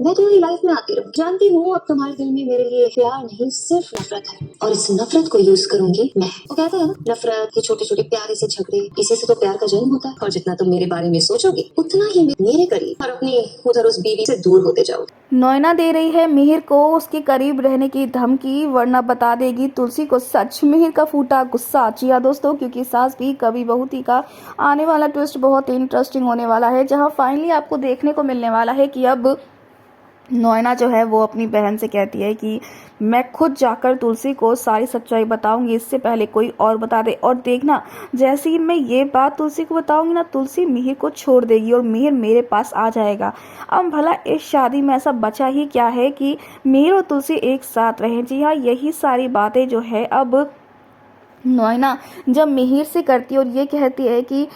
मैं तुम्हारी लाइफ में आती रहूं। जानती हूँ अब तुम्हारे दिल में मेरे लिए प्यार नहीं सिर्फ नफरत है, और इस नफरत को यूज करूंगी मैं। वो कहते हैं ना, नफरत के छोटे छोटे प्यारे से झगड़े, इसी से तो प्यार का जन्म होता है। और जितना तुम मेरे बारे में सोचोगे उतना ही मेरे करीब और अपनी उधर उस बीवी से दूर होते जाओगे। नोएना दे रही है मिहिर को उसके करीब रहने की धमकी, वरना बता देगी तुलसी को सच। मिहिर का फूटा गुस्सा। जी हाँ दोस्तों, क्योंकि सास भी कभी बहू थी का आने वाला ट्विस्ट बहुत इंटरेस्टिंग होने वाला है, जहां फाइनली आपको देखने को मिलने वाला है कि अब नोएना जो है वो अपनी बहन से कहती है कि मैं खुद जाकर तुलसी को सारी सच्चाई बताऊंगी, इससे पहले कोई और बता दे। और देखना, जैसे ही मैं ये बात तुलसी को बताऊंगी ना, तुलसी मिहिर को छोड़ देगी और मिहिर मेरे पास आ जाएगा। अब भला इस शादी में ऐसा बचा ही क्या है कि मिहिर और तुलसी एक साथ रहें। जी हाँ, यही सारी बातें जो है अब नोएना जब मिहिर से करती है और ये कहती है कि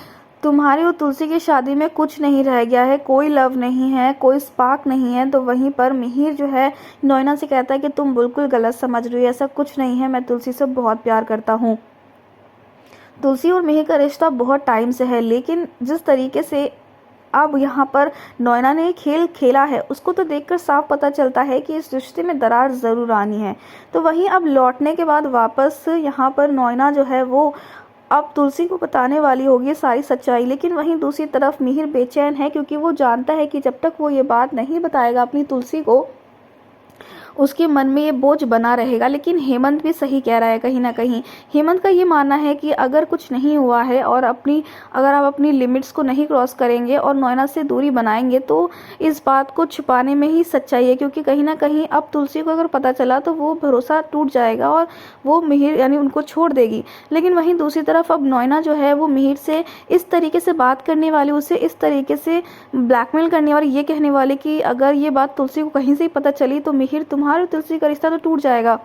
तुम्हारी और तुलसी की शादी में कुछ नहीं रह गया है, कोई लव नहीं है, कोई स्पार्क नहीं है, तो वहीं पर मिहिर जो है नोएना से कहता है कि तुम बिल्कुल गलत समझ रही हो, ऐसा कुछ नहीं है, मैं तुलसी से बहुत प्यार करता हूँ। तुलसी और मिहिर का रिश्ता बहुत टाइम से है, लेकिन जिस तरीके से अब यहाँ पर नोएना ने खेल खेला है उसको तो देखकर साफ पता चलता है कि इस रिश्ते में दरार ज़रूर आनी है। तो वहीं अब लौटने के बाद वापस यहाँ पर नोएना जो है वो अब तुलसी को बताने वाली होगी सारी सच्चाई। लेकिन वहीं दूसरी तरफ मिहिर बेचैन है, क्योंकि वो जानता है कि जब तक वो ये बात नहीं बताएगा अपनी तुलसी को, उसके मन में ये बोझ बना रहेगा। लेकिन हेमंत भी सही कह रहा है कहीं ना कहीं। हेमंत का ये मानना है कि अगर कुछ नहीं हुआ है और अगर आप अपनी लिमिट्स को नहीं क्रॉस करेंगे और नोएना से दूरी बनाएंगे, तो इस बात को छुपाने में ही सच्चाई है। क्योंकि कहीं ना कहीं अब तुलसी को अगर पता चला तो वो भरोसा टूट जाएगा और वो मिहिर यानी उनको छोड़ देगी। लेकिन वहीं दूसरी तरफ अब नोएना जो है वो मिहिर से इस तरीके से बात करने वाली, उसे इस तरीके से ब्लैकमेल करने वाली, ये कहने वाली कि अगर ये बात तुलसी को कहीं से ही पता चली तो मिहिर तुम्हारे तुलसी का रिश्ता तो टूट जाएगा।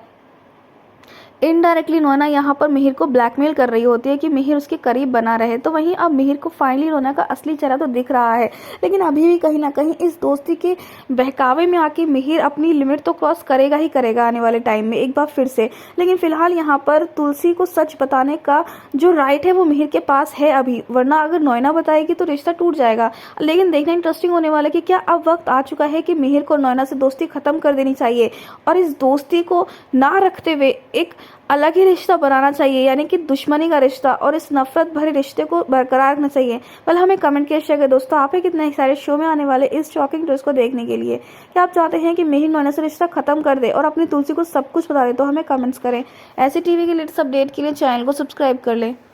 इनडायरेक्टली नोएना यहाँ पर मिहिर को ब्लैकमेल कर रही होती है कि मिहिर उसके करीब बना रहे। तो वहीं अब मिहिर को फाइनली नोएना का असली चेहरा तो दिख रहा है, लेकिन अभी भी कहीं ना कहीं इस दोस्ती के बहकावे में आके मिहिर अपनी लिमिट तो क्रॉस करेगा ही करेगा आने वाले टाइम में एक बार फिर से। लेकिन फिलहाल यहाँ पर तुलसी को सच बताने का जो राइट है वो मिहिर के पास है अभी, वरना अगर नोएना बताएगी तो रिश्ता टूट जाएगा। लेकिन देखना इंटरेस्टिंग होने वाला है कि क्या अब वक्त आ चुका है कि मिहिर को नोएना से दोस्ती खत्म कर देनी चाहिए और इस दोस्ती को ना रखते हुए एक अलग ही रिश्ता बनाना चाहिए, यानी कि दुश्मनी का रिश्ता, और इस नफरत भरे रिश्ते को बरकरार रखना चाहिए। पहले हमें कमेंट किया शेयर करें दोस्तों, आप कितने सारे शो में आने वाले इस शॉकिंग ट्विस्ट को देखने के लिए। क्या आप चाहते हैं कि मिहिर नोएना से रिश्ता खत्म कर दे और अपनी तुलसी को सब कुछ बता दे? तो हमें कमेंट्स करें। ऐसी टीवी के लेटेस्ट अपडेट के लिए चैनल को सब्सक्राइब कर लें।